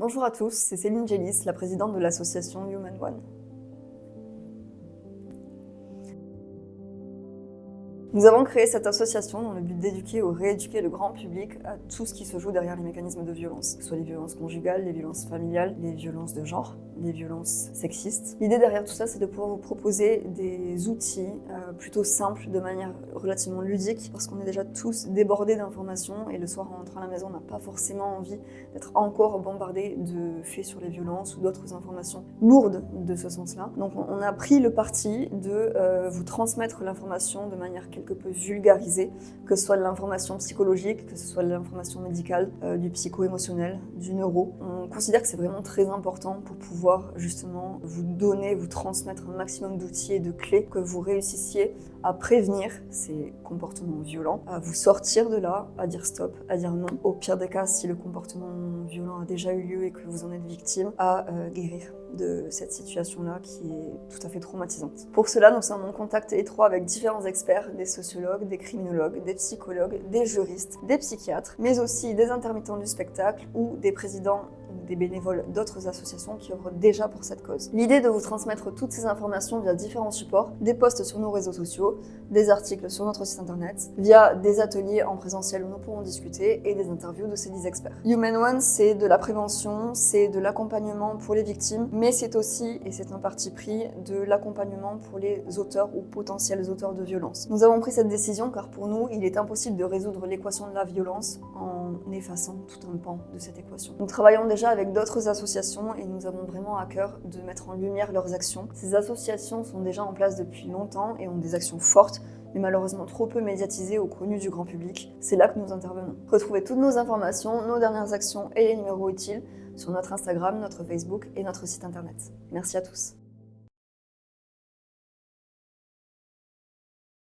Bonjour à tous, c'est Céline Gélis, la présidente de l'association Human One. Nous avons créé cette association dans le but d'éduquer ou rééduquer le grand public à tout ce qui se joue derrière les mécanismes de violence, que ce soit les violences conjugales, les violences familiales, les violences de genre, les violences sexistes. L'idée derrière tout ça, c'est de pouvoir vous proposer des outils plutôt simples, de manière relativement ludique, parce qu'on est déjà tous débordés d'informations et le soir en rentrant à la maison, on n'a pas forcément envie d'être encore bombardé de faits sur les violences ou d'autres informations lourdes de ce sens-là. Donc on a pris le parti de vous transmettre l'information de manière quelque peu vulgarisée, que ce soit de l'information psychologique, que ce soit de l'information médicale, du psycho-émotionnel, du neuro. On considère que c'est vraiment très important pour pouvoir justement vous donner, vous transmettre un maximum d'outils et de clés, que vous réussissiez à prévenir ces comportements violents, à vous sortir de là, à dire stop, à dire non. Au pire des cas, si le comportement violent a déjà eu lieu et que vous en êtes victime, à guérir de cette situation-là qui est tout à fait traumatisante. Pour cela, nous sommes en contact étroit avec différents experts, des sociologues, des criminologues, des psychologues, des juristes, des psychiatres, mais aussi des intermittents du spectacle ou des présidents des bénévoles d'autres associations qui œuvrent déjà pour cette cause. L'idée de vous transmettre toutes ces informations via différents supports, des posts sur nos réseaux sociaux, des articles sur notre site internet, via des ateliers en présentiel où nous pourrons discuter et des interviews de ces 10 experts. Human One, c'est de la prévention, c'est de l'accompagnement pour les victimes, mais c'est aussi, et c'est un parti pris, de l'accompagnement pour les auteurs ou potentiels auteurs de violences. Nous avons pris cette décision car pour nous, il est impossible de résoudre l'équation de la violence en effaçant tout un pan de cette équation. Nous travaillons déjà avec d'autres associations et nous avons vraiment à cœur de mettre en lumière leurs actions. Ces associations sont déjà en place depuis longtemps et ont des actions fortes, mais malheureusement trop peu médiatisées ou connues du grand public. C'est là que nous intervenons. Retrouvez toutes nos informations, nos dernières actions et les numéros utiles sur notre Instagram, notre Facebook et notre site internet. Merci à tous.